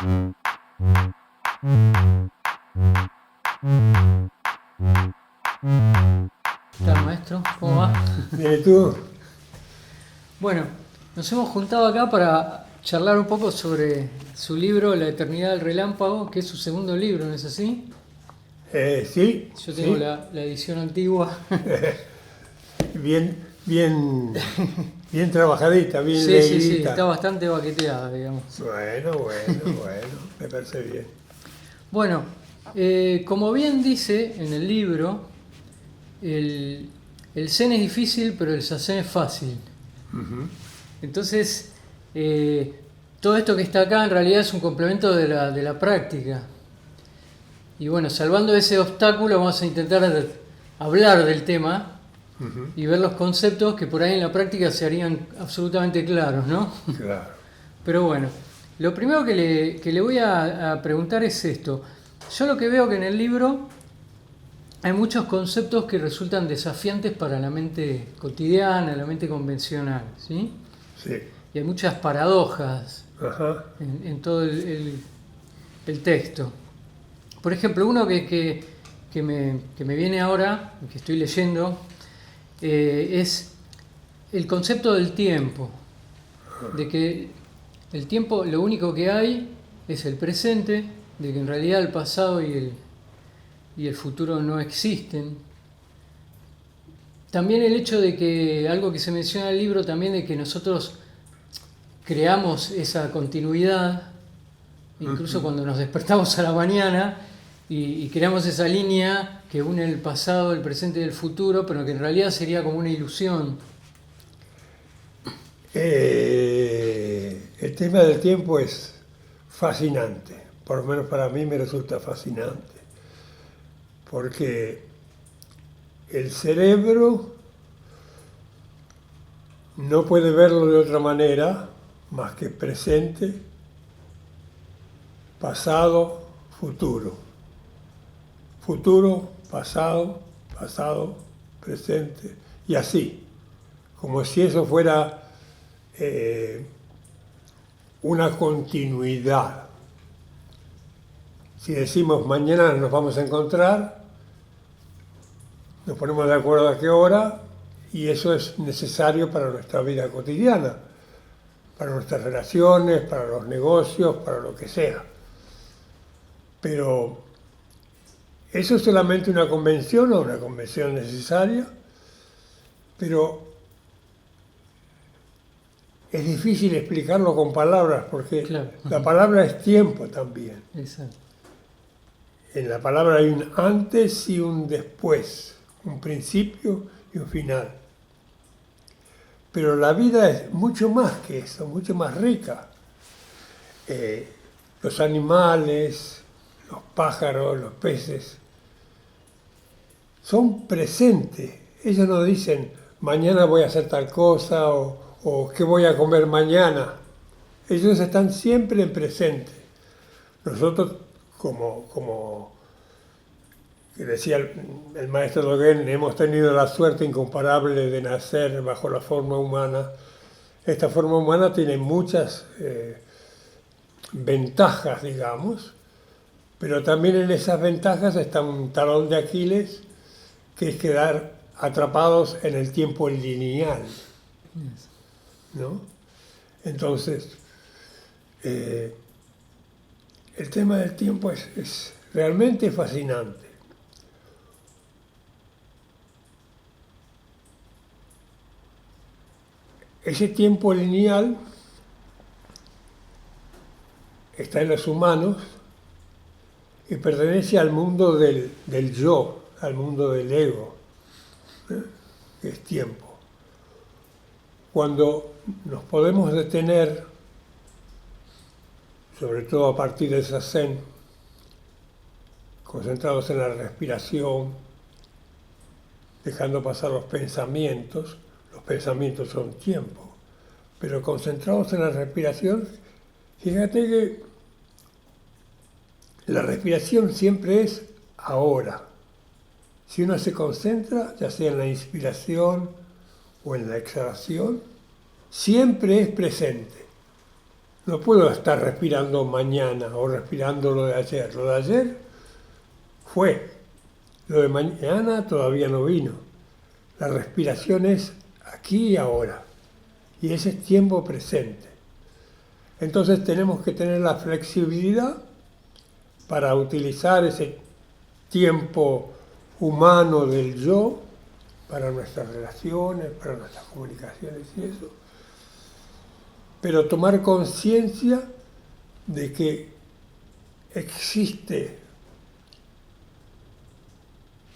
¿Qué tal, maestro? ¿Cómo va? Bien, ¿y tú? Bueno, nos hemos juntado acá para charlar un poco sobre su libro La Eternidad del Relámpago, que es su segundo libro, ¿no es así? Sí, Yo tengo sí. la edición antigua. Bien, bien, bien trabajadita, bien Sí, sí, sí, está leidita. bastante baqueteada, digamos. Bueno, me parece bien. Bueno, como bien dice en el libro, el, el zen es difícil, pero el sazen es fácil. Entonces, eh, todo esto que está acá en realidad es un complemento de la práctica. Y bueno, salvando ese obstáculo, vamos a intentar hablar del tema y ver los conceptos que por ahí en la práctica se harían absolutamente claros, ¿no? Claro. Pero bueno, lo primero que le voy a preguntar es esto. Yo lo que veo que en el libro hay muchos conceptos que resultan desafiantes para la mente cotidiana, la mente convencional, ¿sí? Sí. Y hay muchas paradojas Ajá. en todo el texto. Por ejemplo, uno que me viene ahora, que estoy leyendo, es el concepto del tiempo, de que el tiempo lo único que hay es el presente, de que en realidad el pasado y el futuro no existen. También el hecho de que, algo que se menciona en el libro también, de que nosotros creamos esa continuidad, incluso cuando nos despertamos a la mañana y creamos esa línea que une el pasado, el presente y el futuro, pero que en realidad sería como una ilusión. El tema del tiempo es fascinante, por lo menos para mí me resulta fascinante, porque el cerebro no puede verlo de otra manera más que presente, pasado, futuro. Futuro, pasado, pasado, presente, y así, como si eso fuera una continuidad. Si decimos mañana nos vamos a encontrar, nos ponemos de acuerdo a qué hora, y eso es necesario para nuestra vida cotidiana, para nuestras relaciones, para los negocios, para lo que sea. Pero eso es solamente una convención o una convención necesaria, pero es difícil explicarlo con palabras porque Claro. la palabra es tiempo también. Exacto. En la palabra hay un antes y un después, un principio y un final. Pero la vida es mucho más que eso, mucho más rica. Los animales, los pájaros, los peces, son presentes. Ellos no dicen, mañana voy a hacer tal cosa o qué voy a comer mañana. Ellos están siempre en presente. Nosotros, como que decía el maestro Dogen, hemos tenido la suerte incomparable de nacer bajo la forma humana. Esta forma humana tiene muchas ventajas, digamos, pero también en esas ventajas está un talón de Aquiles, que es quedar atrapados en el tiempo lineal, ¿no? Entonces, el tema del tiempo es realmente fascinante. Ese tiempo lineal está en los humanos y pertenece al mundo del yo, al mundo del ego, que es tiempo. Cuando nos podemos detener, sobre todo a partir del zazen, concentrados en la respiración, dejando pasar los pensamientos son tiempo, pero concentrados en la respiración, fíjate que la respiración siempre es ahora. Si uno se concentra, ya sea en la inspiración o en la exhalación, siempre es presente. No puedo estar respirando mañana o respirando lo de ayer. Lo de ayer fue. Lo de mañana todavía no vino. La respiración es aquí y ahora. Y ese es tiempo presente. Entonces tenemos que tener la flexibilidad para utilizar ese tiempo humano del yo para nuestras relaciones, para nuestras comunicaciones y eso. Pero tomar conciencia de que existe,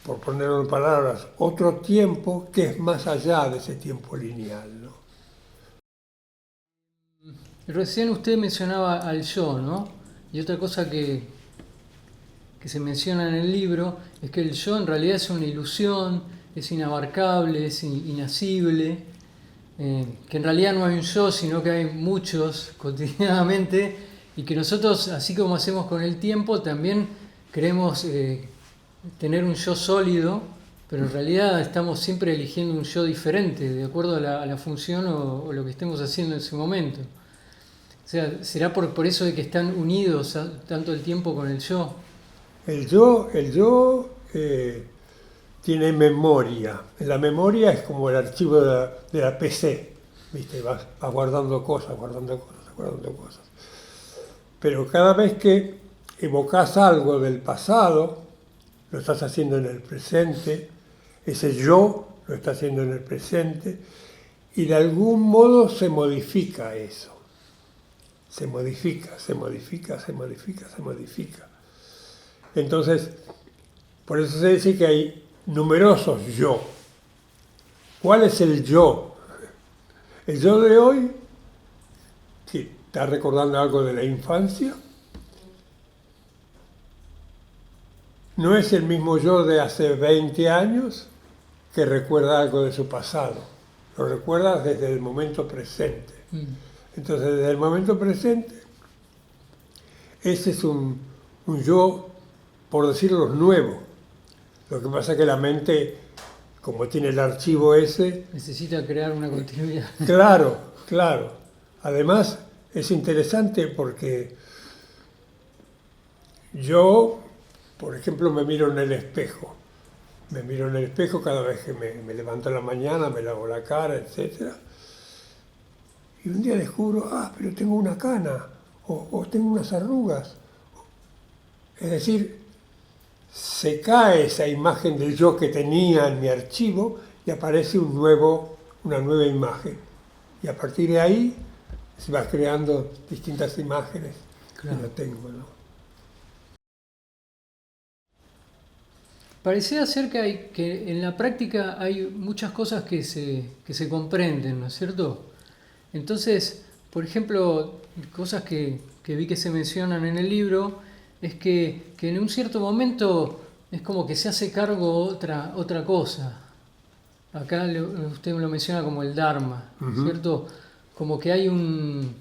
por ponerlo en palabras, otro tiempo que es más allá de ese tiempo lineal, ¿no? Recién usted mencionaba al yo, ¿no? Y otra cosa que se menciona en el libro es que el yo en realidad es una ilusión, es inabarcable, es inacible, que en realidad no hay un yo, sino que hay muchos cotidianamente, y que nosotros, así como hacemos con el tiempo, también queremos tener un yo sólido, pero en realidad estamos siempre eligiendo un yo diferente, de acuerdo a la función o lo que estemos haciendo en ese momento. O sea, ¿será por eso de que están unidos tanto el tiempo con el yo? El yo tiene memoria. La memoria es como el archivo de la PC, ¿viste? Vas guardando cosas, guardando cosas, guardando cosas. Pero cada vez que evocas algo del pasado, lo estás haciendo en el presente, ese yo lo está haciendo en el presente, y de algún modo se modifica eso. Se modifica, se modifica, se modifica, se modifica. Entonces, por eso se dice que hay numerosos yo. ¿Cuál es el yo? El yo de hoy, que está recordando algo de la infancia, no es el mismo yo de hace 20 años que recuerda algo de su pasado. Lo recuerda desde el momento presente. Entonces, desde el momento presente, ese es un yo, por decirlo, nuevo. Lo que pasa es que la mente, como tiene el archivo ese... Necesita crear una continuidad. Claro, claro. Además, es interesante porque yo, por ejemplo, me miro en el espejo. Me miro en el espejo cada vez que me levanto en la mañana, me lavo la cara, etc. Y un día descubro, pero tengo una cana, o tengo unas arrugas. Es decir, se cae esa imagen del yo que tenía en mi archivo y aparece una nueva imagen. Y a partir de ahí se va creando distintas imágenes que no tengo, ¿no? Parecía ser que en la práctica hay muchas cosas que se comprenden, ¿no es cierto? Entonces, por ejemplo, cosas que vi que se mencionan en el libro, es que en un cierto momento es como que se hace cargo otra cosa. Acá usted lo menciona como el Dharma, ¿cierto? Como que hay un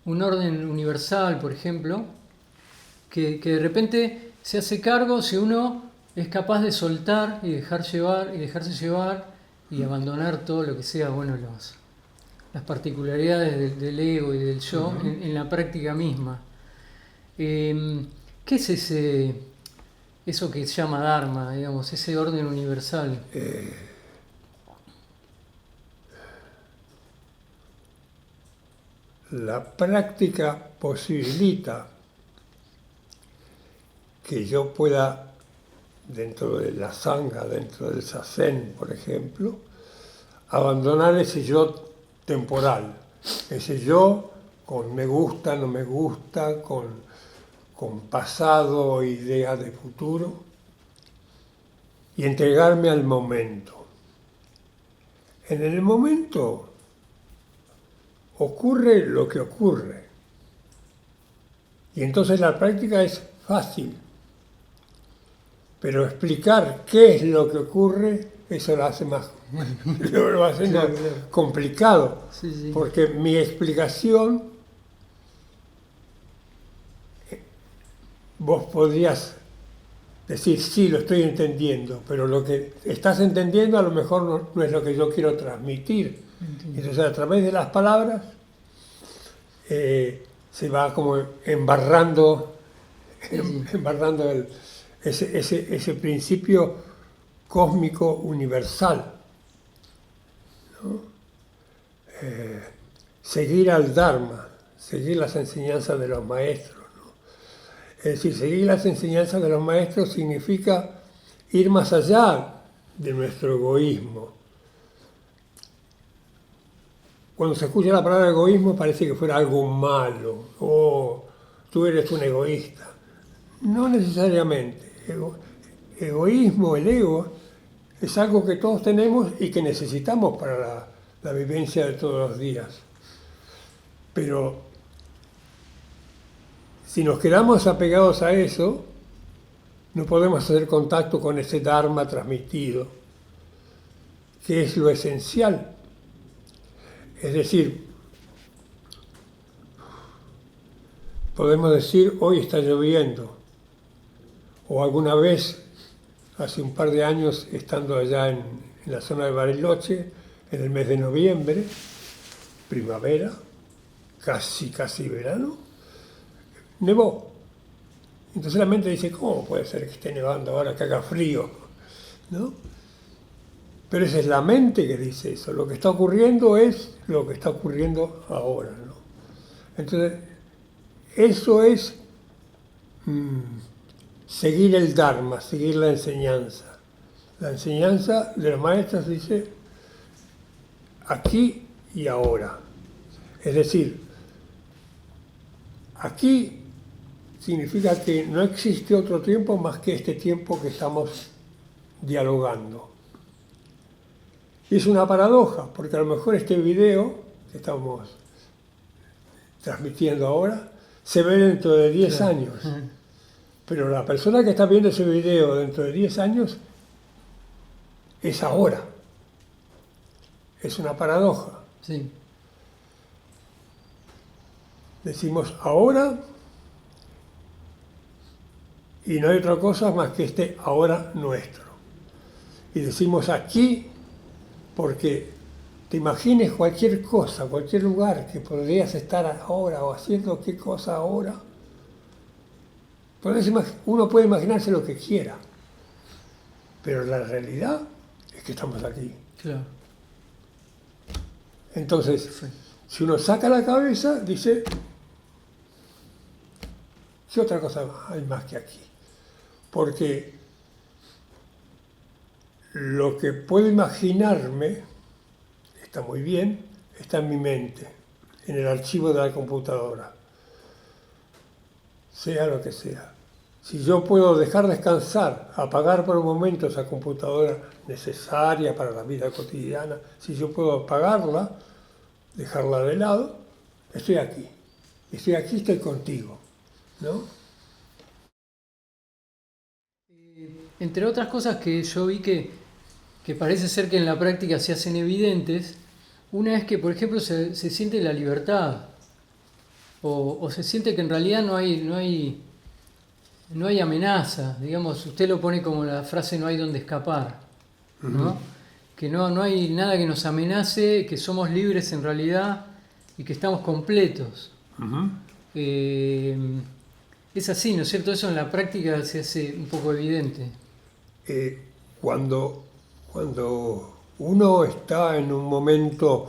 orden universal, por ejemplo, que de repente se hace cargo si uno es capaz de soltar y dejarse llevar y abandonar todo lo que sea, bueno, las particularidades del ego y del yo en la práctica misma. ¿Qué es eso que se llama Dharma, digamos, ese orden universal? La práctica posibilita que yo pueda, dentro de la sangha, dentro del zazen, por ejemplo, abandonar ese yo temporal, ese yo con me gusta, no me gusta, con pasado, idea de futuro, y entregarme al momento. En el momento ocurre lo que ocurre, y entonces la práctica es fácil, pero explicar qué es lo que ocurre, eso lo hace más complicado, Sí. porque mi explicación, vos podrías decir, sí, lo estoy entendiendo, pero lo que estás entendiendo a lo mejor no es lo que yo quiero transmitir. Entonces, a través de las palabras, se va como embarrando, Sí. embarrando ese principio cósmico universal. Seguir al Dharma, seguir las enseñanzas de los maestros, ¿no? Es decir, seguir las enseñanzas de los maestros significa ir más allá de nuestro egoísmo. Cuando se escucha la palabra egoísmo parece que fuera algo malo, o tú eres un egoísta. No necesariamente. Egoísmo, el ego, es algo que todos tenemos y que necesitamos para la vivencia de todos los días. Pero si nos quedamos apegados a eso, no podemos hacer contacto con ese Dharma transmitido, que es lo esencial. Es decir, podemos decir, hoy está lloviendo, o alguna vez, hace un par de años, estando allá en la zona de Bariloche, en el mes de noviembre, primavera, casi verano, nevó. Entonces la mente dice, ¿cómo puede ser que esté nevando ahora que haga frío? ¿No? Pero esa es la mente que dice eso. Lo que está ocurriendo es lo que está ocurriendo ahora, ¿no? Entonces, eso es seguir el Dharma, seguir la enseñanza. La enseñanza de los maestros dice aquí y ahora. Es decir, aquí significa que no existe otro tiempo más que este tiempo que estamos dialogando. Y es una paradoja, porque a lo mejor este video que estamos transmitiendo ahora se ve dentro de 10 años. Pero la persona que está viendo ese video dentro de 10 años es ahora. Es una paradoja. Sí. Decimos ahora y no hay otra cosa más que este ahora nuestro. Y decimos aquí porque te imagines cualquier cosa, cualquier lugar que podrías estar ahora o haciendo qué cosa ahora. Uno puede imaginarse lo que quiera, pero la realidad es que estamos aquí. Claro. Entonces, Sí. si uno saca la cabeza, dice, ¿qué otra cosa hay más que aquí? Porque lo que puedo imaginarme, está muy bien, está en mi mente, en el archivo de la computadora, sea lo que sea. Si yo puedo dejar descansar, apagar por un momento esa computadora necesaria para la vida cotidiana, si yo puedo apagarla, dejarla de lado, estoy aquí. Estoy aquí, estoy contigo, ¿no? Entre otras cosas que yo vi que parece ser que en la práctica se hacen evidentes, una es que, por ejemplo, se siente la libertad, o se siente que en realidad no hay amenaza. Digamos, usted lo pone como la frase no hay donde escapar, ¿no? Que no hay nada que nos amenace, que somos libres en realidad y que estamos completos. Es así, ¿no es cierto? Eso en la práctica se hace un poco evidente. Cuando uno está en un momento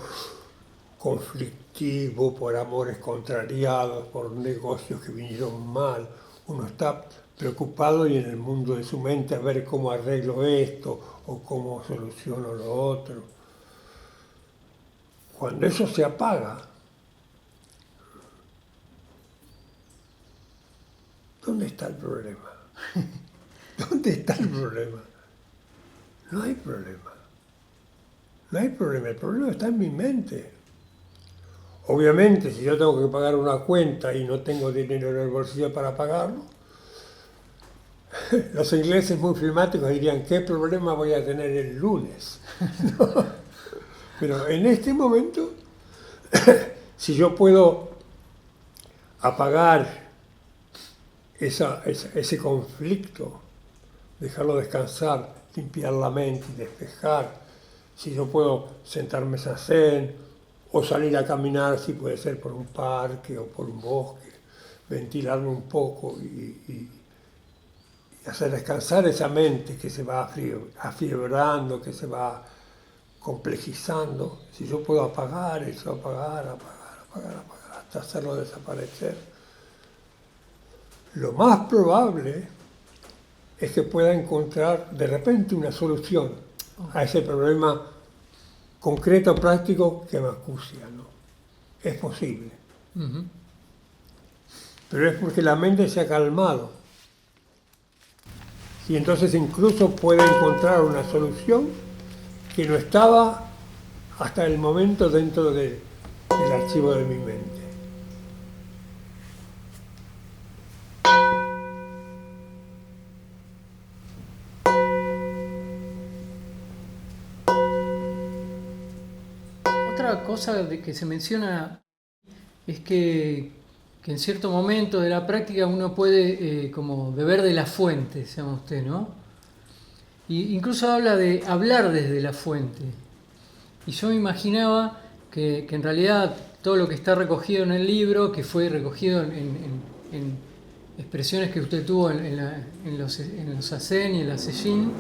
conflictivo por amores contrariados, por negocios que vinieron mal, uno está preocupado y en el mundo de su mente a ver cómo arreglo esto o cómo soluciono lo otro. Cuando eso se apaga, ¿dónde está el problema? ¿Dónde está el problema? No hay problema. No hay problema, el problema está en mi mente. Obviamente, si yo tengo que pagar una cuenta y no tengo dinero en el bolsillo para pagarlo, los ingleses muy filmáticos dirían, ¿qué problema voy a tener el lunes? ¿No? Pero en este momento, si yo puedo apagar ese conflicto, dejarlo descansar, limpiar la mente, despejar, si yo puedo sentarme a zen o salir a caminar, si puede ser por un parque o por un bosque, ventilarme un poco y hacer descansar esa mente que se va afiebrando, que se va complejizando. Si yo puedo apagar eso, apagar, hasta hacerlo desaparecer, lo más probable es que pueda encontrar de repente una solución a ese problema concreto, práctico que me acucia, ¿no? Es posible. Ujú. Pero es porque la mente se ha calmado. Y entonces incluso puede encontrar una solución que no estaba hasta el momento dentro del archivo de mi mente. Otra cosa de que se menciona es que en cierto momento de la práctica uno puede como beber de la fuente, se llama usted, ¿no? Y incluso habla de hablar desde la fuente. Y yo me imaginaba que en realidad todo lo que está recogido en el libro, que fue recogido en expresiones que usted tuvo en los Zazen y en la Sejin,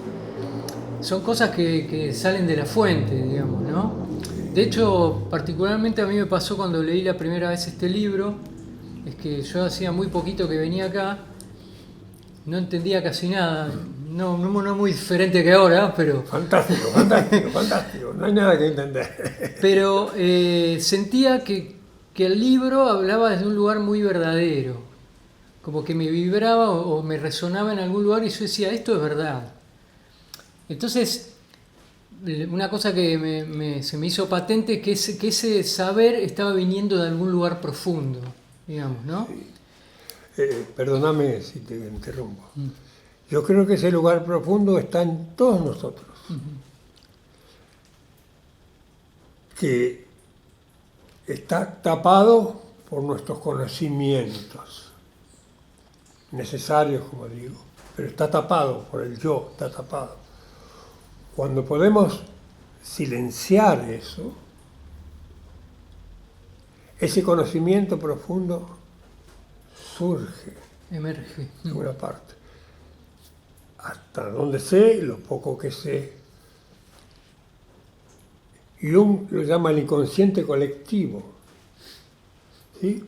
son cosas que salen de la fuente, digamos, ¿no? De hecho, particularmente a mí me pasó cuando leí la primera vez este libro, es que yo hacía muy poquito que venía acá, no entendía casi nada, no muy diferente que ahora, pero... Fantástico, fantástico, fantástico. No hay nada que entender. Pero sentía que el libro hablaba desde un lugar muy verdadero, como que me vibraba o me resonaba en algún lugar y yo decía, esto es verdad. Entonces, una cosa que se me hizo patente es que ese saber estaba viniendo de algún lugar profundo, digamos, ¿no? Perdóname si te interrumpo. Yo creo que ese lugar profundo está en todos nosotros. Que está tapado por nuestros conocimientos, necesarios, como digo, pero está tapado por el yo, está tapado. Cuando podemos silenciar eso, ese conocimiento profundo surge Emerge. de una parte. Hasta donde sé, lo poco que sé. Jung lo llama el inconsciente colectivo, ¿sí?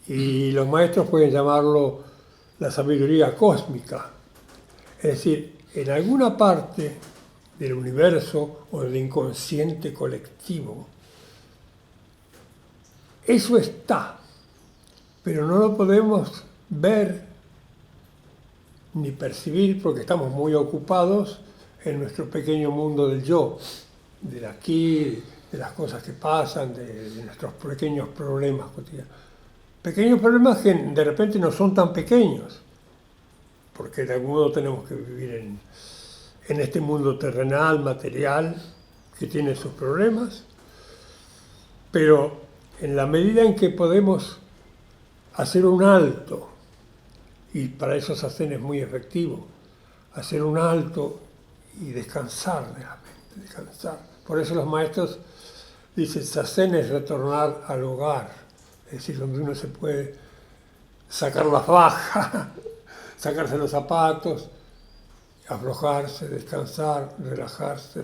Y los maestros pueden llamarlo la sabiduría cósmica. Es decir, en alguna parte del universo o del inconsciente colectivo, eso está, pero no lo podemos ver ni percibir porque estamos muy ocupados en nuestro pequeño mundo del yo, del aquí, de las cosas que pasan, de nuestros pequeños problemas cotidianos. Pequeños problemas que de repente no son tan pequeños, porque de algún modo tenemos que vivir en este mundo terrenal, material, que tiene sus problemas, pero en la medida en que podemos hacer un alto, y para eso Zazen es muy efectivo, hacer un alto y descansar de la mente, descansar. Por eso los maestros dicen, Zazen es retornar al hogar, es decir, donde uno se puede sacar la faja, sacarse los zapatos, aflojarse, descansar, relajarse,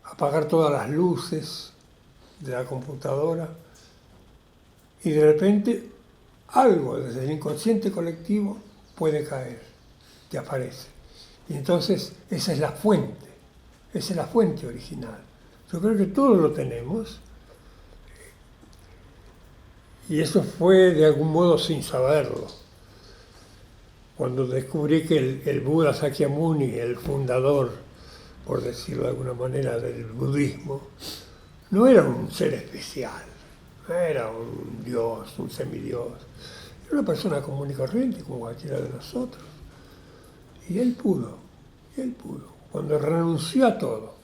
apagar todas las luces de la computadora y de repente algo desde el inconsciente colectivo puede caer, te aparece. Y entonces esa es la fuente original. Yo creo que todos lo tenemos y eso fue de algún modo sin saberlo. Cuando descubrí que el Buda Sakyamuni, el fundador, por decirlo de alguna manera, del budismo, no era un ser especial, no era un dios, un semidios, era una persona común y corriente como cualquiera de nosotros. Y él pudo, cuando renunció a todo,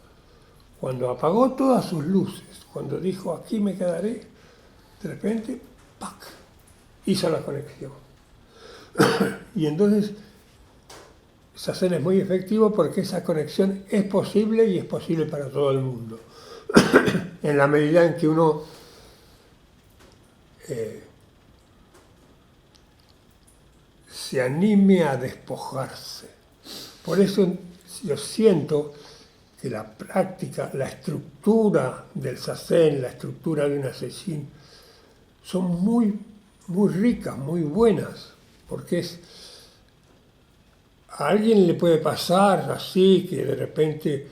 cuando apagó todas sus luces, cuando dijo aquí me quedaré, de repente, ¡pac!, hizo la conexión. Y entonces, Zazen es muy efectivo porque esa conexión es posible y es posible para todo el mundo. en la medida en que uno se anime a despojarse. Por eso yo siento que la práctica, la estructura del zazen, la estructura de una sesshin, son muy, muy ricas, muy buenas, porque a alguien le puede pasar así, que de repente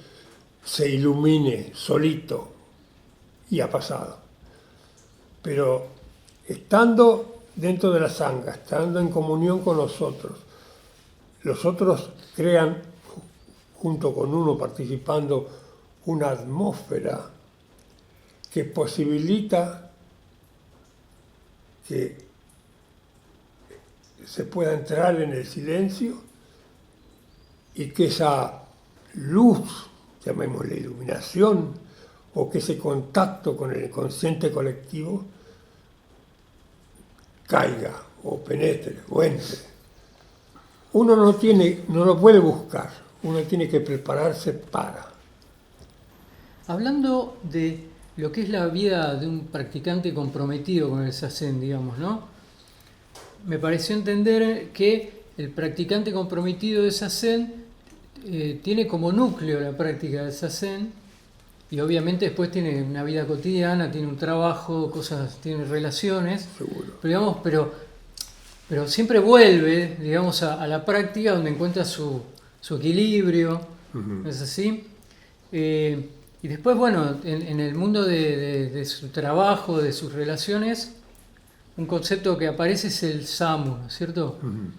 se ilumine solito, y ha pasado. Pero estando dentro de la sangha, estando en comunión con los otros crean, junto con uno participando, una atmósfera que posibilita que se pueda entrar en el silencio y que esa luz, llamémosle iluminación, o que ese contacto con el inconsciente colectivo caiga o penetre o entre. Uno no lo puede buscar, uno tiene que prepararse para. Hablando de lo que es la vida de un practicante comprometido con el zazen, digamos, ¿no? Me pareció entender que el practicante comprometido de zazen tiene como núcleo la práctica del zazen, y obviamente después tiene una vida cotidiana, tiene un trabajo, cosas, tiene relaciones. Seguro. Pero siempre vuelve, digamos, a la práctica donde encuentra su equilibrio, Uh-huh. ¿es así? Y después, bueno, en el mundo de su trabajo, de sus relaciones, un concepto que aparece es el samu, ¿no es cierto? Uh-huh.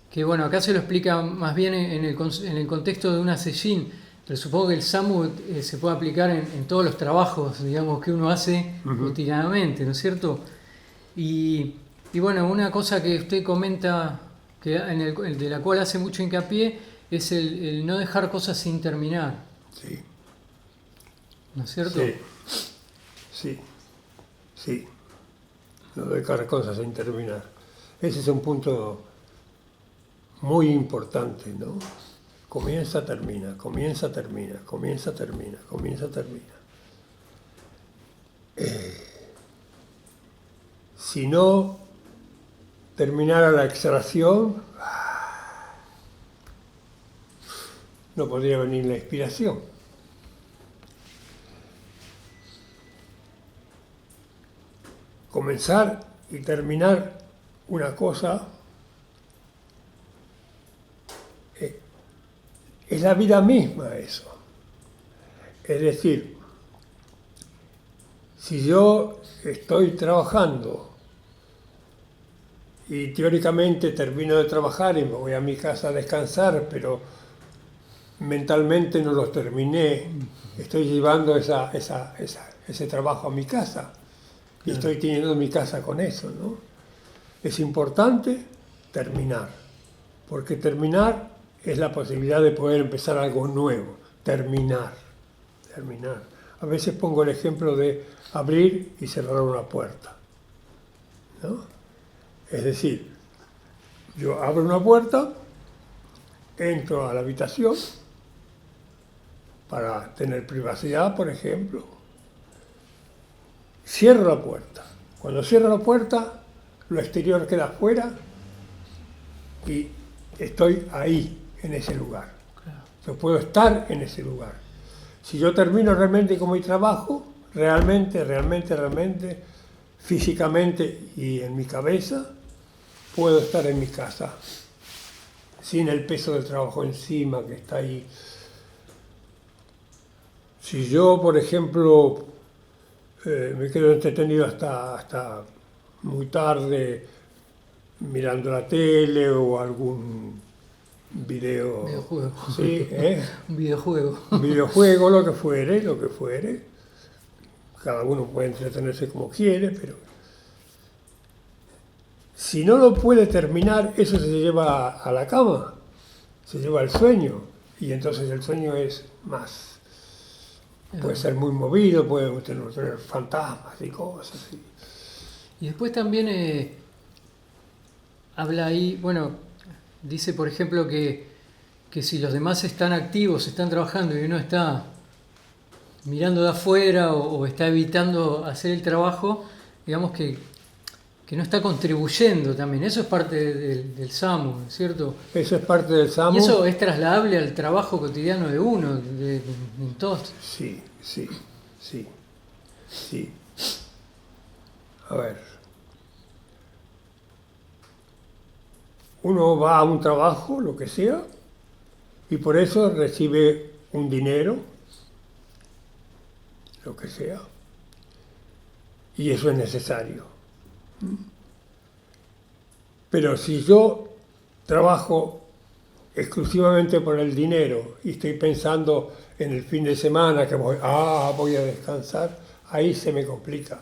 Que bueno, acá se lo explica más bien en el contexto de una sesshin, pero supongo que el samu se puede aplicar en todos los trabajos, digamos, que uno hace Uh-huh. cotidianamente, ¿no es cierto? Y bueno, una cosa que usted comenta, que de la cual hace mucho hincapié, es el no dejar cosas sin terminar, Sí. ¿no es cierto? Sí. No dejar cosas sin terminar. Ese es un punto muy importante, ¿no? Comienza, termina, comienza, termina, comienza, termina, comienza, termina. Si no terminara la extracción, no podría venir la inspiración. Comenzar y terminar una cosa es la vida misma eso. Es decir, si yo estoy trabajando y teóricamente termino de trabajar y me voy a mi casa a descansar, pero mentalmente no lo terminé, estoy llevando ese trabajo a mi casa y estoy teniendo mi casa con eso, ¿no? Es importante terminar, porque terminar es la posibilidad de poder empezar algo nuevo, terminar. A veces pongo el ejemplo de abrir y cerrar una puerta, ¿no? Es decir, yo abro una puerta, entro a la habitación para tener privacidad, por ejemplo, cierro la puerta. Cuando cierro la puerta, lo exterior queda afuera y estoy ahí, en ese lugar. Claro. Yo puedo estar en ese lugar. Si yo termino realmente con mi trabajo, realmente, físicamente y en mi cabeza, puedo estar en mi casa, sin el peso del trabajo encima que está ahí. Si yo, por ejemplo, me quedo entretenido hasta muy tarde mirando la tele o algún Videojuego. Sí, Un videojuego. un videojuego, lo que fuere. Cada uno puede entretenerse como quiere, pero si no lo puede terminar, eso se lleva a la cama, se lleva al sueño, y entonces el sueño es más. Puede ser muy movido, puede tener fantasmas y cosas. Y después también habla ahí, bueno, dice por ejemplo que si los demás están activos, están trabajando y uno está mirando de afuera o está evitando hacer el trabajo, digamos que no está contribuyendo también. Eso es parte del SAMU, ¿cierto? Eso es parte del SAMU. Y eso es trasladable al trabajo cotidiano de uno, en todos. Sí. A ver. Uno va a un trabajo, lo que sea, y por eso recibe un dinero, lo que sea, y eso es necesario. Pero si yo trabajo exclusivamente por el dinero y estoy pensando en el fin de semana que voy a descansar, ahí se me complica.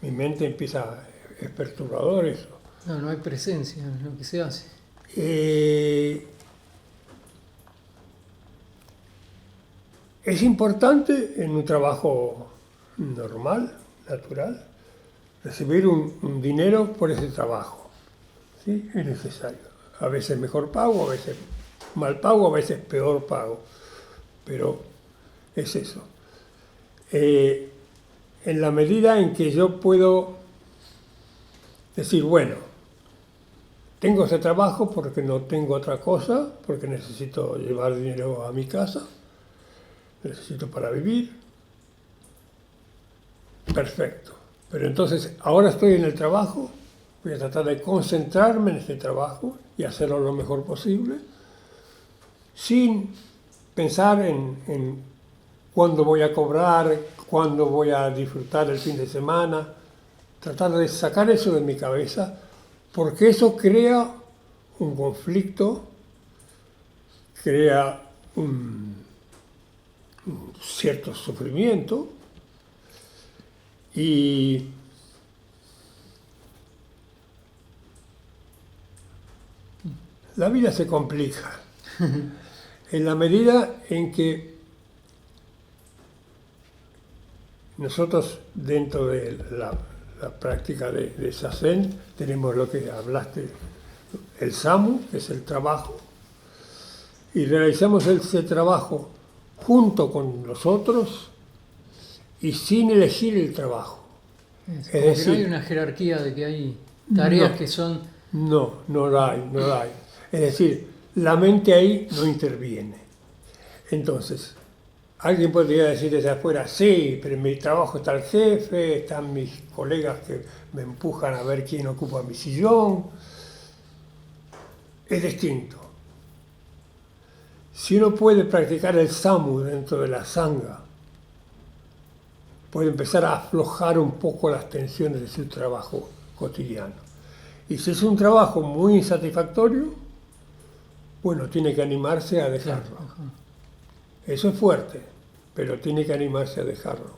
Mi mente empieza, es perturbador eso. No hay presencia en lo que se hace. Es importante en un trabajo normal, natural, recibir un dinero por ese trabajo. ¿Sí? Es necesario. A veces mejor pago, a veces mal pago, a veces peor pago. Pero es eso. En la medida en que yo puedo decir, bueno, tengo ese trabajo porque no tengo otra cosa, porque necesito llevar dinero a mi casa, necesito para vivir. Perfecto. Pero entonces, ahora estoy en el trabajo, voy a tratar de concentrarme en este trabajo y hacerlo lo mejor posible, sin pensar en cuándo voy a cobrar, cuándo voy a disfrutar el fin de semana. Tratar de sacar eso de mi cabeza, porque eso crea un conflicto, crea un cierto sufrimiento y la vida se complica en la medida en que nosotros dentro de la práctica de Zazen tenemos lo que hablaste, el SAMU, que es el trabajo, y realizamos ese trabajo junto con los otros y sin elegir el trabajo. Es decir, no hay una jerarquía de que hay tareas que son... No la hay. Es decir, la mente ahí no interviene. Entonces, alguien podría decir desde afuera, sí, pero en mi trabajo está el jefe, están mis colegas que me empujan a ver quién ocupa mi sillón. Es distinto. Si uno puede practicar el SAMU dentro de la Sangha, puede empezar a aflojar un poco las tensiones de su trabajo cotidiano. Y si es un trabajo muy insatisfactorio, bueno, tiene que animarse a dejarlo. Eso es fuerte, pero tiene que animarse a dejarlo,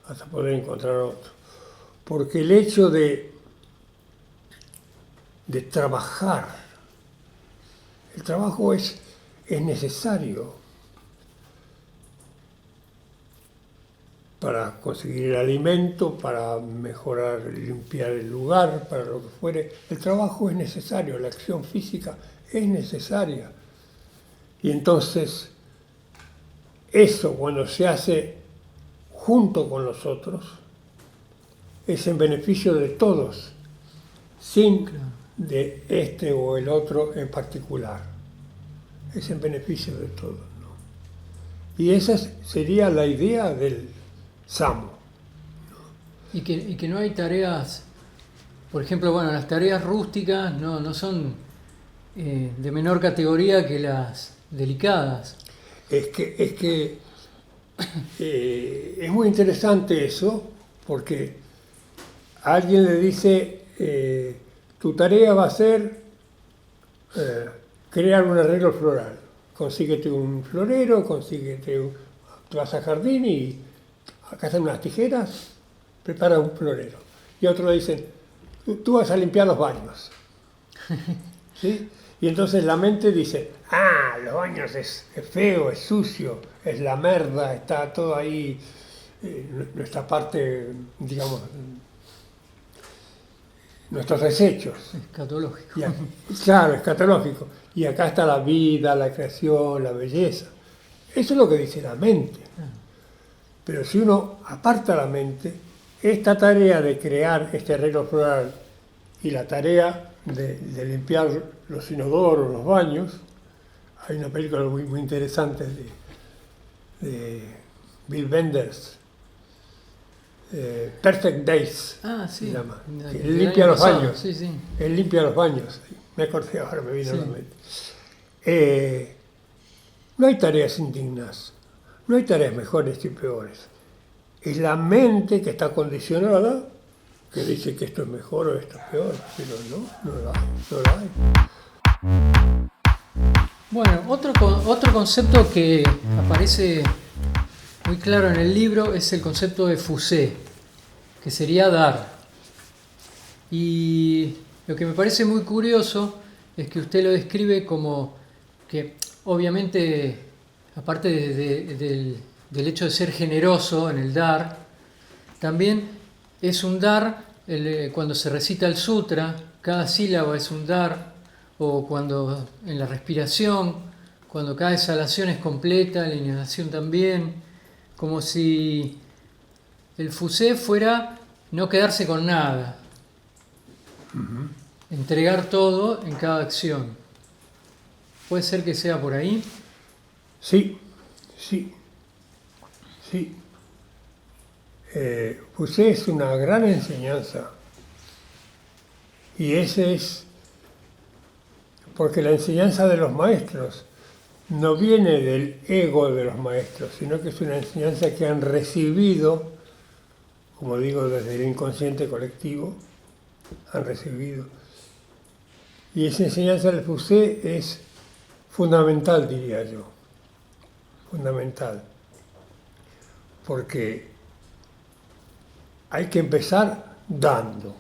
hasta poder encontrar otro. Porque el hecho de trabajar, el trabajo es necesario para conseguir el alimento, para mejorar, limpiar el lugar, para lo que fuere. El trabajo es necesario, la acción física es necesaria. Y entonces, eso cuando se hace junto con los otros, es en beneficio de todos, sin de este o el otro en particular. Es en beneficio de todos, ¿no? Y esa sería la idea del SAMU, ¿no? Y que no hay tareas, por ejemplo, bueno, las tareas rústicas no son de menor categoría que las delicadas. Es muy interesante eso, porque a alguien le dice, tu tarea va a ser crear un arreglo floral. Consíguete un florero, te vas al jardín y acá están unas tijeras, prepara un florero. Y a otro le dicen, tú vas a limpiar los baños. ¿Sí? Y entonces la mente dice, los baños es feo, es sucio, es la merda, está todo ahí, nuestra parte, digamos, nuestros desechos. Escatológico. Claro, escatológico. Y acá está la vida, la creación, la belleza. Eso es lo que dice la mente. Pero si uno aparta la mente, esta tarea de crear este arreglo floral y la tarea de limpiar los inodoros, los baños, hay una película muy interesante de Bill Wenders, Perfect Days, Sí. se llama, que Del limpia año los pasado. baños. Sí, sí. Él limpia los baños. Me acordé ahora, me vino a la Sí. mente. No hay tareas indignas, no hay tareas mejores y peores. Es la mente que está condicionada, que dice que esto es mejor o esto es peor, pero no la hay. Bueno, otro concepto que aparece muy claro en el libro es el concepto de fusé, que sería dar. Y lo que me parece muy curioso es que usted lo describe como que obviamente, aparte del hecho de ser generoso en el dar, también es un dar cuando se recita el sutra, cada sílaba es un dar, o cuando en la respiración, cuando cada exhalación es completa, la inhalación también, como si el fusé fuera no quedarse con nada, entregar todo en cada acción. ¿Puede ser que sea por ahí? Sí. Pues es una gran enseñanza. Y ese es, porque la enseñanza de los maestros no viene del ego de los maestros, sino que es una enseñanza que han recibido, como digo, desde el inconsciente colectivo, han recibido. Y esa enseñanza del Fusé es fundamental, diría yo, fundamental, porque hay que empezar dando.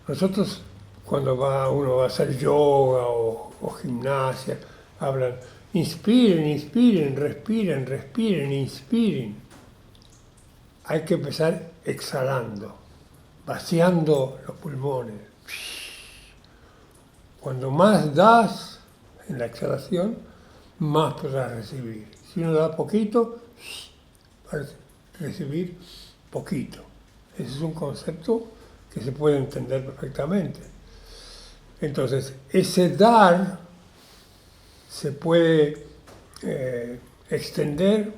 Nosotros, cuando uno va a hacer yoga o gimnasia, hablan, inspiren, respiren, inspiren. Hay que empezar exhalando, vaciando los pulmones. Cuando más das en la exhalación, más podrás recibir. Si uno da poquito, para recibir poquito. Ese es un concepto que se puede entender perfectamente. Entonces, ese dar se puede extender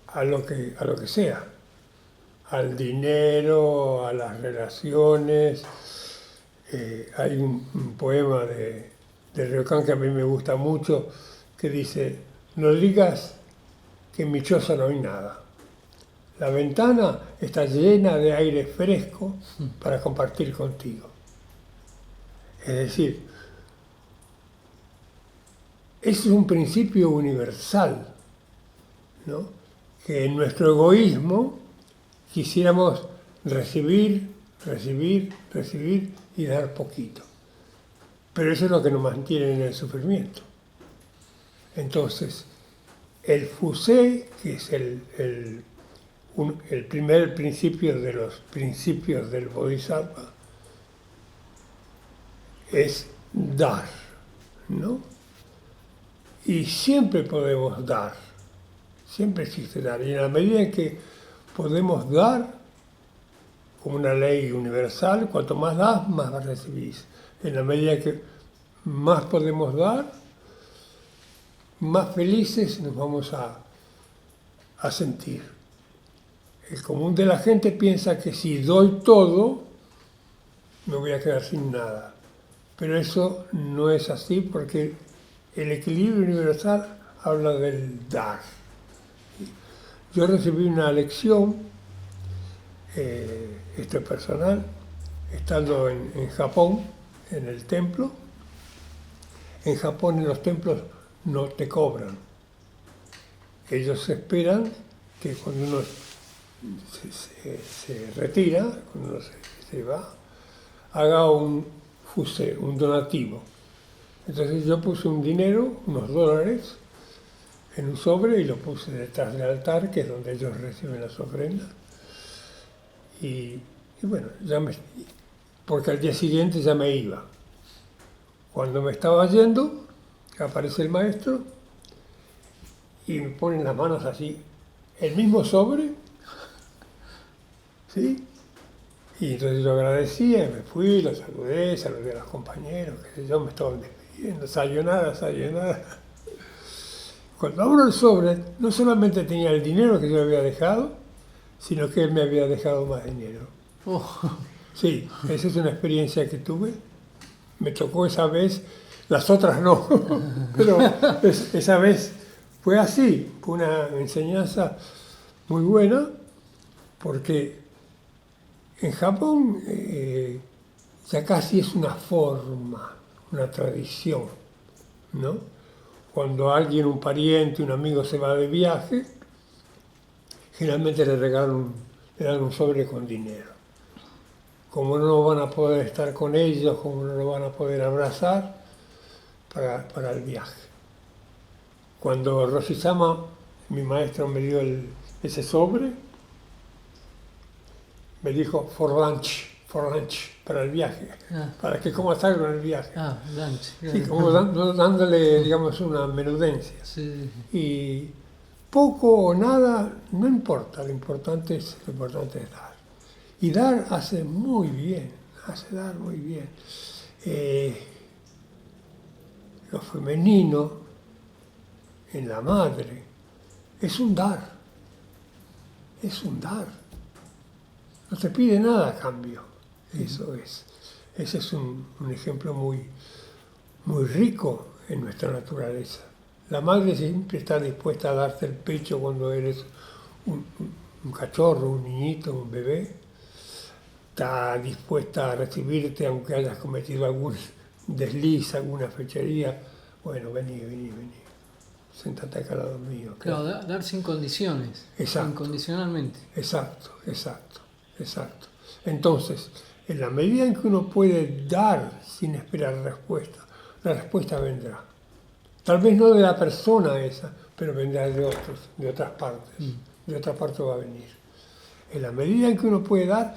a lo que sea, al dinero, a las relaciones. Hay un poema de Ryokan que a mí me gusta mucho, que dice, no digas que en mi choza no hay nada. La ventana está llena de aire fresco para compartir contigo. Es decir, ese es un principio universal, ¿no? Que en nuestro egoísmo quisiéramos recibir y dar poquito. Pero eso es lo que nos mantiene en el sufrimiento. Entonces, el Fusé, que es el primer principio de los principios del Bodhisattva, es dar, ¿no? Y siempre podemos dar, siempre existe dar. Y en la medida en que podemos dar, como una ley universal, cuanto más das, más recibís. En la medida que más podemos dar, más felices nos vamos a sentir. El común de la gente piensa que si doy todo, me voy a quedar sin nada. Pero eso no es así, porque el equilibrio universal habla del dar. Yo recibí una lección, esto es personal, estando en Japón, en el templo. En Japón, en los templos, no te cobran. Ellos esperan que cuando uno se retira, cuando uno se va, haga un fusé, un donativo. Entonces yo puse un dinero, unos dólares, en un sobre y lo puse detrás del altar, que es donde ellos reciben las ofrendas. Y bueno, porque al día siguiente ya me iba. Cuando me estaba yendo, aparece el maestro y me ponen las manos así el mismo sobre, ¿sí? Y entonces yo agradecía, me fui, lo saludé a los compañeros, qué sé yo, me estaban despidiendo, sayonara. Cuando abro el sobre, no solamente tenía el dinero que yo le había dejado, sino que él me había dejado más dinero. Oh, Sí, esa es una experiencia que tuve. Me tocó esa vez, las otras no, pero esa vez fue así, fue una enseñanza muy buena, porque en Japón ya casi es una forma, una tradición, ¿no? Cuando alguien, un pariente, un amigo se va de viaje, generalmente le dan un sobre con dinero. Como no van a poder estar con ellos, como no lo van a poder abrazar, para el viaje. Cuando Roshi-sama, mi maestro, me dio ese sobre, me dijo for lunch, para el viaje, para que comas algo en el viaje. lunch. Sí, como dándole, digamos, una menudencia. Sí. Y poco o nada, no importa, lo importante es dar. Y dar hace muy bien, hace dar muy bien. Lo femenino en la madre es un dar, es un dar. No te pide nada a cambio, eso es. Ese es un ejemplo muy, muy rico en nuestra naturaleza. La madre siempre está dispuesta a darte el pecho cuando eres un cachorro, un niñito, un bebé. Está dispuesta a recibirte aunque hayas cometido algún desliz, alguna fechería. Bueno, vení. Séntate acá al lado mío. Claro, dar sin condiciones. Exacto. Incondicionalmente. Exacto. Entonces, en la medida en que uno puede dar sin esperar respuesta, la respuesta vendrá. Tal vez no de la persona esa, pero vendrá de otros, de otras partes. De otra parte va a venir. En la medida en que uno puede dar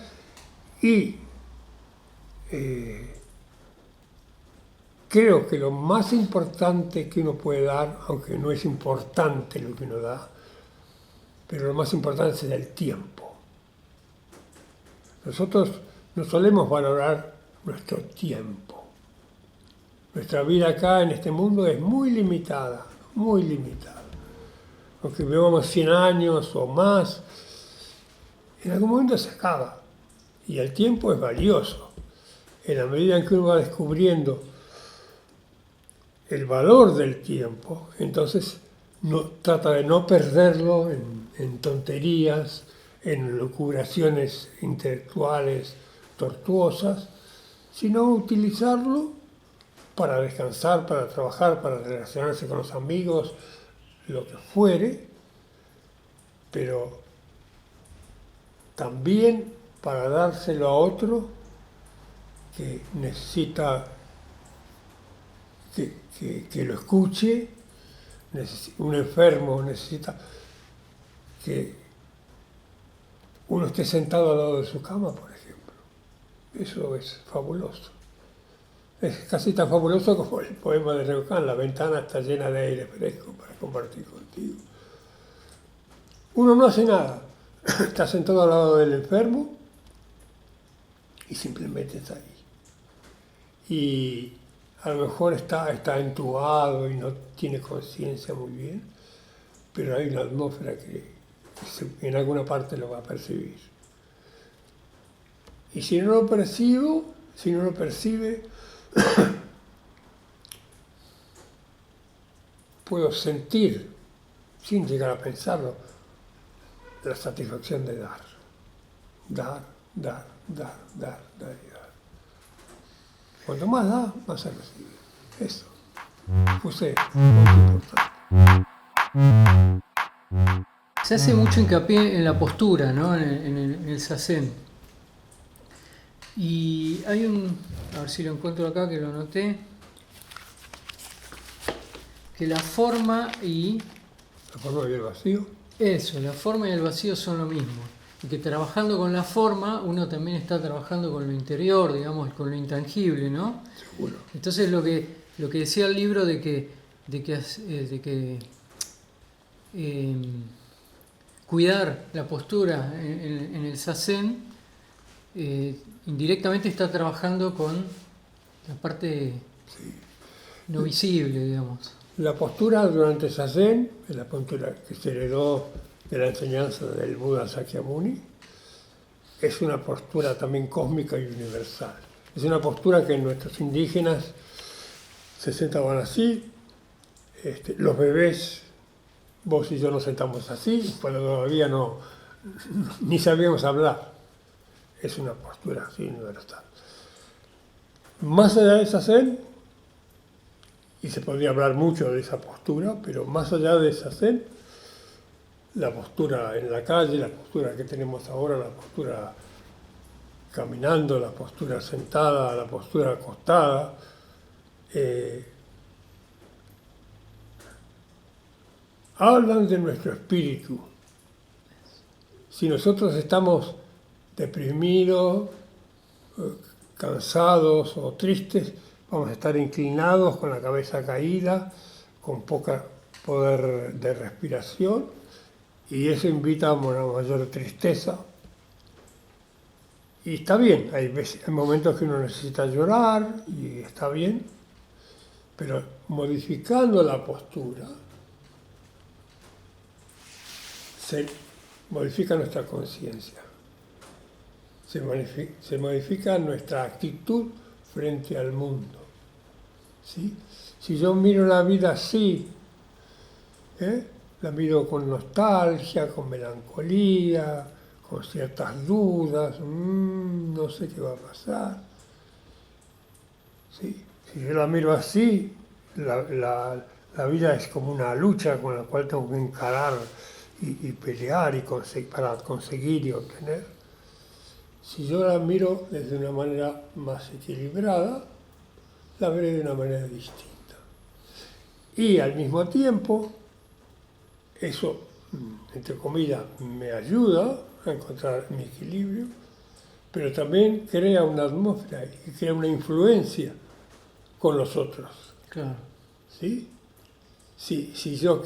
y creo que lo más importante que uno puede dar, aunque no es importante lo que uno da, pero lo más importante es el tiempo. Nosotros no solemos valorar nuestro tiempo. Nuestra vida acá en este mundo es muy limitada, muy limitada. Aunque vivamos 100 años o más, en algún momento se acaba. Y el tiempo es valioso. En la medida en que uno va descubriendo el valor del tiempo, entonces trata de no perderlo en tonterías, en locubraciones intelectuales tortuosas, sino utilizarlo para descansar, para trabajar, para relacionarse con los amigos, lo que fuere, pero también para dárselo a otro que necesita que lo escuche. Un enfermo necesita que uno esté sentado al lado de su cama, por ejemplo. Eso es fabuloso. Es casi tan fabuloso como el poema de Reucán, la ventana está llena de aire fresco para compartir contigo. Uno no hace nada, está sentado al lado del enfermo y simplemente está ahí. Y a lo mejor está entubado y no tiene conciencia muy bien, pero hay una atmósfera que en alguna parte lo va a percibir. Y si no lo percibe, puedo sentir, sin llegar a pensarlo, la satisfacción de dar. Dar. Cuanto más da, más se recibe. Eso. José, muy importante. Se hace mucho hincapié en la postura, ¿no? En el zazen. Y hay a ver si lo encuentro acá, que lo anoté, que la forma y... La forma y el vacío. Eso, la forma y el vacío son lo mismo. Y que trabajando con la forma, uno también está trabajando con lo interior, digamos, con lo intangible, ¿no? Seguro. Entonces lo que decía el libro cuidar la postura en el zazen, indirectamente está trabajando con la parte no visible, digamos. La postura durante Zazen, es la postura que se heredó de la enseñanza del Buda Sakyamuni, es una postura también cósmica y universal. Es una postura que nuestros indígenas se sentaban así, los bebés, vos y yo nos sentamos así, cuando todavía ni sabíamos hablar. Es una postura así universal. Más allá de Zazen, y se podría hablar mucho de esa postura, pero más allá de Zazen, la postura en la calle, la postura que tenemos ahora, la postura caminando, la postura sentada, la postura acostada, hablan de nuestro espíritu. Si nosotros estamos deprimidos, cansados o tristes, vamos a estar inclinados con la cabeza caída, con poco poder de respiración, y eso invita a una mayor tristeza. Y está bien, hay momentos que uno necesita llorar y está bien, pero modificando la postura se modifica nuestra conciencia, se modifica nuestra actitud frente al mundo. ¿Sí? Si yo miro la vida así, la miro con nostalgia, con melancolía, con ciertas dudas, no sé qué va a pasar. ¿Sí? Si yo la miro así, la vida es como una lucha con la cual tengo que encarar y pelear para conseguir y obtener. Si yo la miro desde una manera más equilibrada, la veré de una manera distinta. Y al mismo tiempo, eso, entre comillas, me ayuda a encontrar mi equilibrio, pero también crea una atmósfera y crea una influencia con los otros. Claro. ¿Sí? Si yo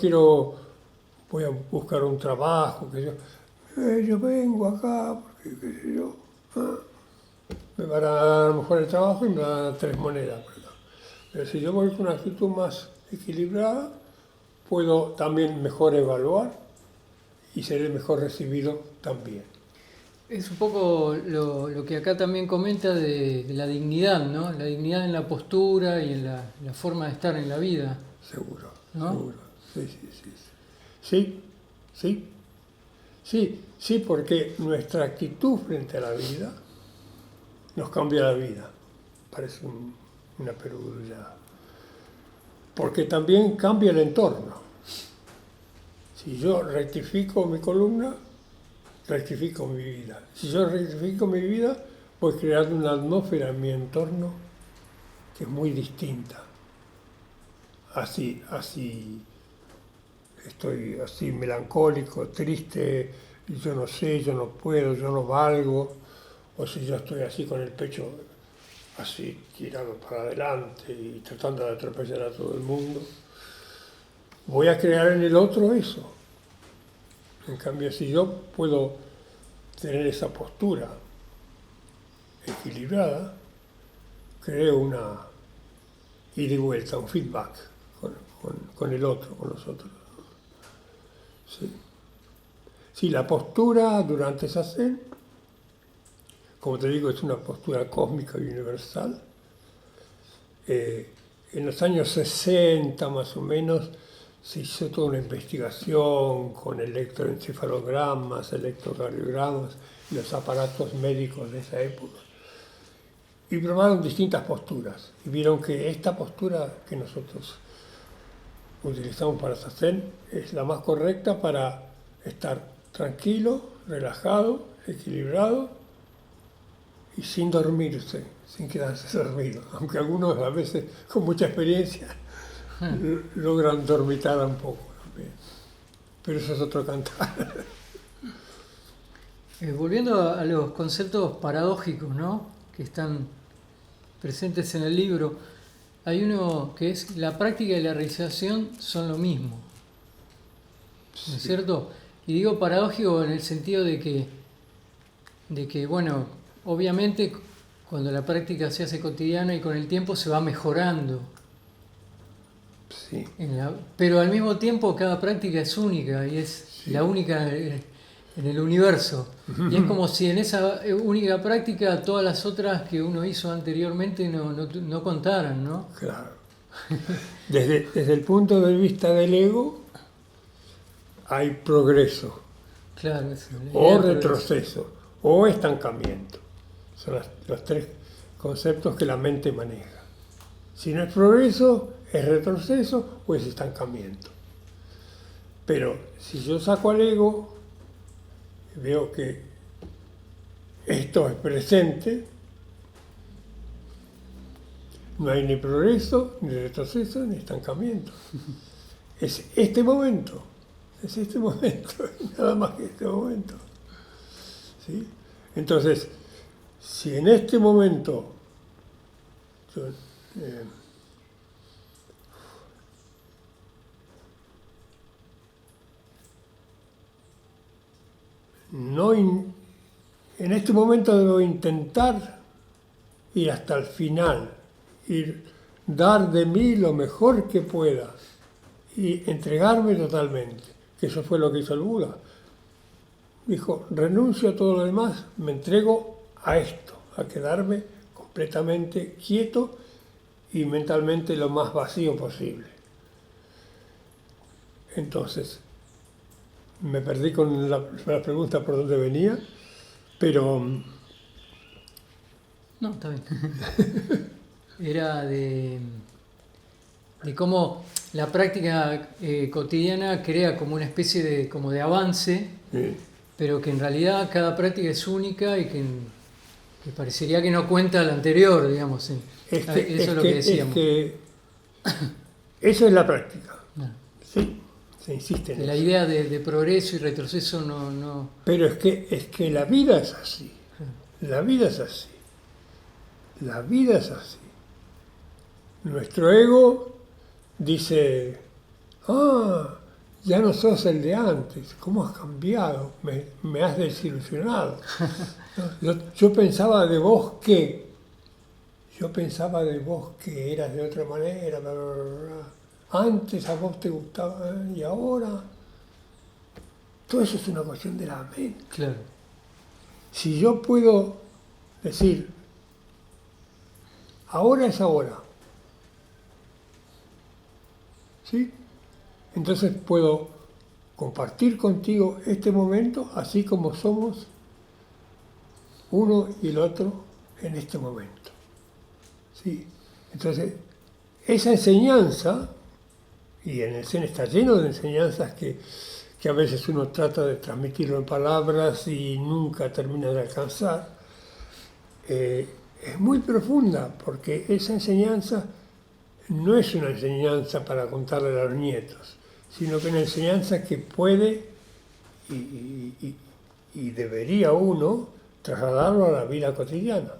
voy a buscar un trabajo, yo vengo acá porque, qué sé yo, me van a dar a lo mejor el trabajo y me van a dar 3 monedas. Pero si yo voy con una actitud más equilibrada, puedo también mejor evaluar y seré mejor recibido también. Es un poco lo que acá también comenta de la dignidad, ¿no? La dignidad en la postura y en la forma de estar en la vida. Seguro, ¿no? seguro. Sí, porque nuestra actitud frente a la vida nos cambia la vida. Parece una perogrullada. Porque también cambia el entorno. Si yo rectifico mi columna, rectifico mi vida. Si yo rectifico mi vida, voy creando una atmósfera en mi entorno que es muy distinta. Así estoy así melancólico, triste, yo no sé, yo no puedo, yo no valgo, o si yo estoy así con el pecho así tirado para adelante y tratando de atropellar a todo el mundo, voy a crear en el otro eso. En cambio, si yo puedo tener esa postura equilibrada, creo una ida y vuelta, un feedback con el otro, con los otros. Sí, la postura durante Zazen, como te digo, es una postura cósmica y universal. En los años 60 más o menos se hizo toda una investigación con electroencefalogramas, electrocardiogramas, los aparatos médicos de esa época. Y probaron distintas posturas y vieron que esta postura que nosotros utilizamos para Zazen es la más correcta para estar tranquilo, relajado, equilibrado y sin dormirse, sin quedarse dormido. Aunque algunos a veces con mucha experiencia logran dormitar un poco también. Pero eso es otro cantar. Volviendo a los conceptos paradójicos, ¿no? Que están presentes en el libro, hay uno que es la práctica y la realización son lo mismo, ¿no es cierto? Y digo paradójico en el sentido de que, bueno, obviamente cuando la práctica se hace cotidiana y con el tiempo se va mejorando. Sí, Pero al mismo tiempo cada práctica es única y es sí. la única en el universo. Y es como si en esa única práctica todas las otras que uno hizo anteriormente no contaran, ¿no? Claro. Desde el punto de vista del ego, hay progreso, Claro, eso, la idea o de progreso. retroceso, o estancamiento. Son los tres conceptos que la mente maneja. Si no es progreso, es retroceso o es estancamiento. Pero si yo saco al ego, veo que esto es presente, no hay ni progreso, ni retroceso, ni estancamiento. Es este momento, nada más que este momento. ¿Sí? Entonces, si en este momento yo, en este momento debo intentar ir hasta el final, dar de mí lo mejor que pueda y entregarme totalmente, que eso fue lo que hizo el Buda. Dijo, renuncio a todo lo demás, me entrego a esto, a quedarme completamente quieto y mentalmente lo más vacío posible. Entonces, me perdí con la pregunta por dónde venía, pero No, está bien. Era de cómo la práctica cotidiana crea como una especie como de avance, pero que en realidad cada práctica es única y que parecería que no cuenta la anterior, digamos. Sí. Eso es lo que decíamos. Eso es la práctica. No. Sí, se insiste en La eso. idea de progreso y retroceso no. Pero es que la vida es así. La vida es así. La vida es así. Nuestro ego dice, ya no sos el de antes, ¿cómo has cambiado? Me has desilusionado. Yo pensaba de vos que eras de otra manera, bla, bla, bla. Antes a vos te gustaba y ahora. Todo eso es una cuestión de la mente. Claro. Si yo puedo decir, ahora es ahora, ¿sí? Entonces puedo compartir contigo este momento así como somos uno y el otro en este momento. ¿Sí? Entonces, esa enseñanza, y en el Zen está lleno de enseñanzas que a veces uno trata de transmitirlo en palabras y nunca termina de alcanzar, es muy profunda, porque esa enseñanza no es una enseñanza para contarle a los nietos, sino que una enseñanza que puede y debería uno trasladarlo a la vida cotidiana.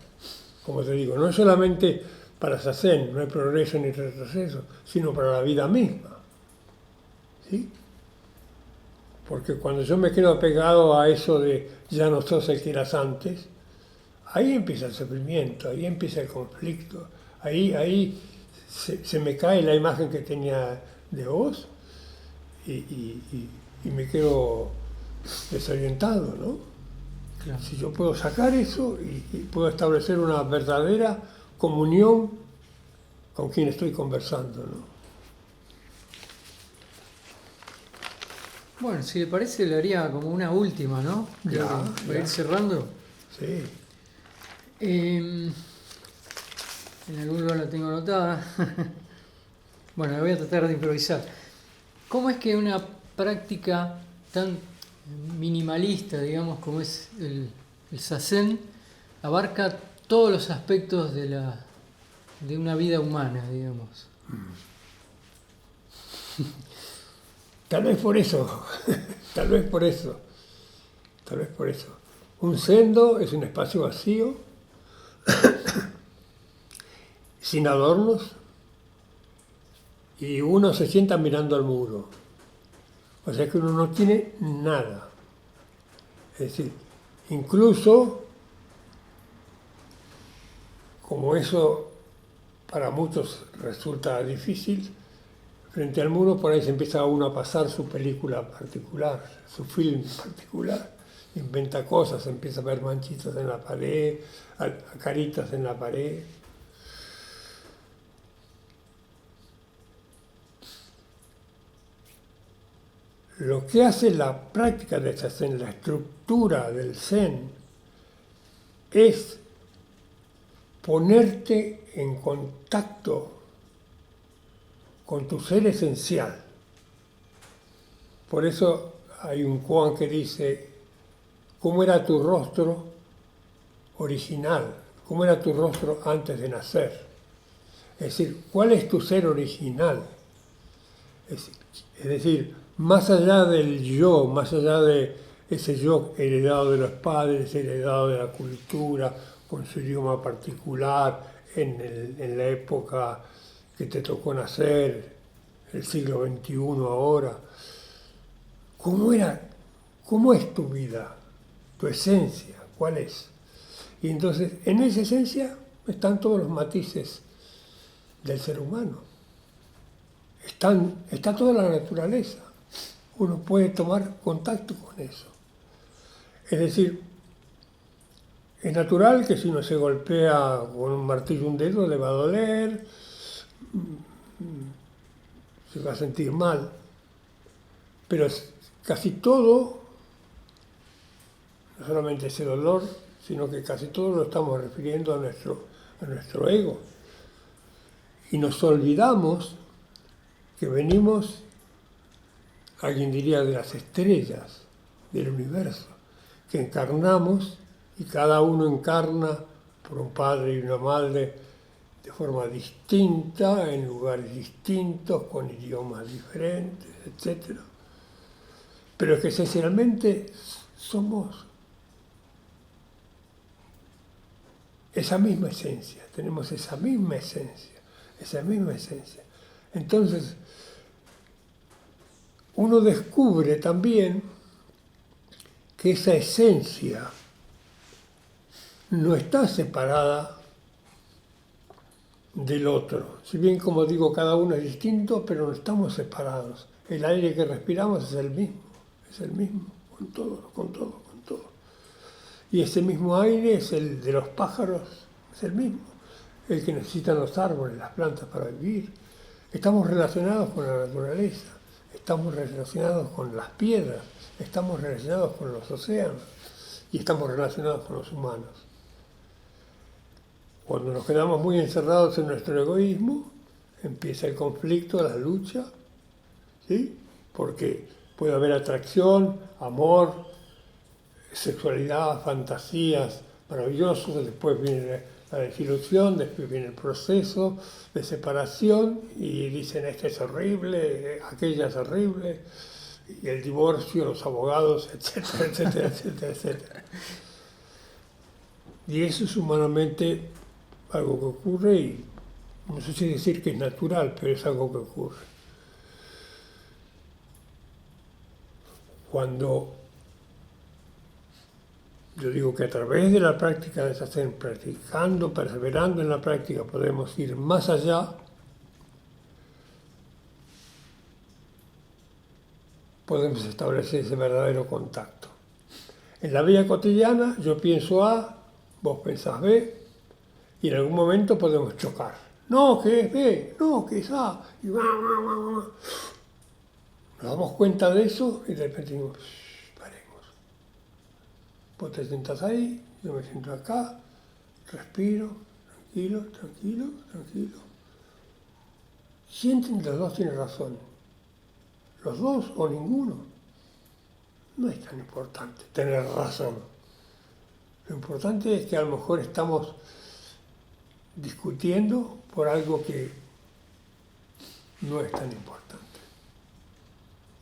Como te digo, no es solamente para Zazen, no hay progreso ni retroceso, sino para la vida misma. ¿Sí? Porque cuando yo me quedo apegado a eso de ya no sos el que eras antes, ahí empieza el sufrimiento, ahí empieza el conflicto, ahí se me cae la imagen que tenía de vos y me quedo desorientado, ¿no? Claro. Si yo puedo sacar eso y puedo establecer una verdadera comunión con quien estoy conversando, ¿no? Bueno, si le parece, le haría como una última, ¿no? Para ir cerrando. Sí. En algún lugar la tengo anotada. Bueno, la voy a tratar de improvisar. ¿Cómo es que una práctica tan minimalista, digamos, como es el Zazen, abarca todos los aspectos de una vida humana, digamos? Tal vez por eso, tal vez por eso. Un sendo es un espacio vacío, sin adornos, y uno se sienta mirando al muro. O sea que uno no tiene nada. Es decir, incluso, como eso para muchos resulta difícil, frente al muro por ahí se empieza uno a pasar su película particular, su film particular, inventa cosas, empieza a ver manchitas en la pared, caritas en la pared. Lo que hace la práctica de esta Zen, la estructura del Zen, es ponerte en contacto con tu ser esencial. Por eso hay un koan que dice, ¿cómo era tu rostro original? ¿Cómo era tu rostro antes de nacer? Es decir, ¿cuál es tu ser original? Es decir, más allá del yo, más allá de ese yo heredado de los padres, heredado de la cultura, con su idioma particular, en la época que te tocó nacer, el siglo XXI ahora. ¿Cómo es tu vida? ¿Tu esencia? ¿Cuál es? Y entonces, en esa esencia están todos los matices del ser humano. Está toda la naturaleza. Uno puede tomar contacto con eso. Es decir, es natural que si uno se golpea con un martillo un dedo le va a doler, se va a sentir mal, pero casi todo, no solamente ese dolor, sino que casi todo lo estamos refiriendo a nuestro ego. Y nos olvidamos que venimos, alguien diría, de las estrellas del universo, que encarnamos y cada uno encarna por un padre y una madre de forma distinta, en lugares distintos, con idiomas diferentes, etc. Pero que esencialmente somos esa misma esencia, tenemos esa misma esencia. Entonces, uno descubre también que esa esencia no está separada del otro. Si bien, como digo, cada uno es distinto, pero no estamos separados. El aire que respiramos es el mismo, con todo. Y ese mismo aire es el de los pájaros, es el mismo, el que necesitan los árboles, las plantas para vivir. Estamos relacionados con la naturaleza, estamos relacionados con las piedras, estamos relacionados con los océanos y estamos relacionados con los humanos. Cuando nos quedamos muy encerrados en nuestro egoísmo, empieza el conflicto, la lucha, ¿sí? Porque puede haber atracción, amor, sexualidad, fantasías maravillosas, después viene la desilusión, después viene el proceso de separación y dicen este es horrible, aquella es horrible, y el divorcio, los abogados, etcétera. Y eso es humanamente algo que ocurre y no sé si decir que es natural, pero es algo que ocurre. Cuando yo digo que a través de la práctica de Zazen, practicando, perseverando en la práctica, podemos ir más allá, podemos establecer ese verdadero contacto. En la vida cotidiana yo pienso A, vos pensás B, y en algún momento podemos chocar. No, que es B, no, que es A, y Nos damos cuenta de eso y de repente digo, paremos. Vos te sentás ahí, yo me siento acá, respiro, tranquilo. Sienten que los dos tienen razón. Los dos o ninguno. No es tan importante tener razón. Lo importante es que a lo mejor estamos discutiendo por algo que no es tan importante.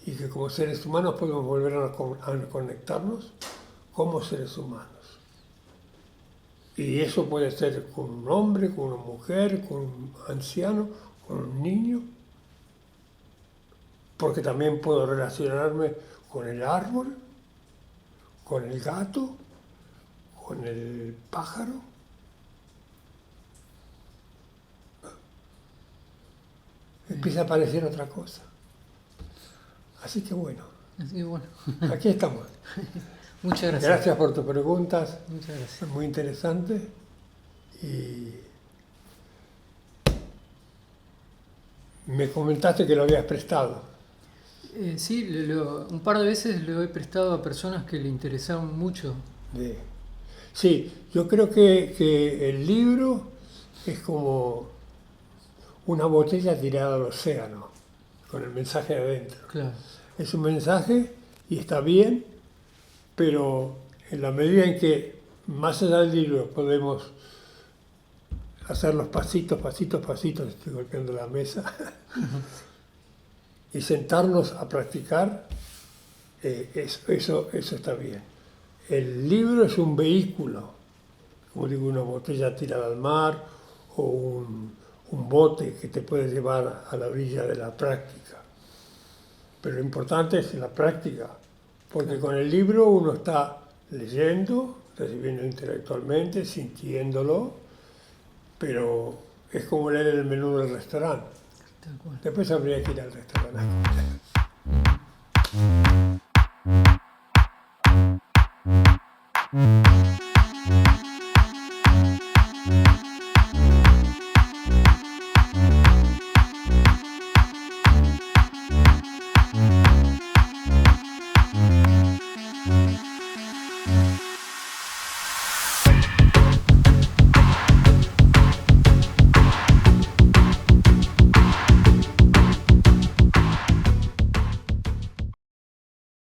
Y que como seres humanos podemos volver a conectarnos como seres humanos. Y eso puede ser con un hombre, con una mujer, con un anciano, con un niño. porque también puedo relacionarme con el árbol, con el gato, con el pájaro. Empieza a aparecer otra cosa. Así que bueno, Así que bueno, aquí estamos. muchas gracias. Gracias por tus preguntas, Muchas gracias. son muy interesantes. Y me comentaste que lo habías prestado. Sí, un par de veces lo he prestado a personas que le interesaron mucho. Sí, yo creo que el libro es como una botella tirada al océano, con el mensaje adentro. Claro, Es un mensaje y está bien, pero en la medida en que más allá del libro podemos hacer los pasitos, estoy golpeando la mesa, y sentarnos a practicar, eso está bien. El libro es un vehículo, como digo, una botella tirada al mar o un bote que te puede llevar a la orilla de la práctica. Pero lo importante es la práctica, porque con el libro uno está leyendo, recibiendo intelectualmente, sintiéndolo, pero es como leer el menú del restaurante. tal cual. Después habría que ir al restaurante.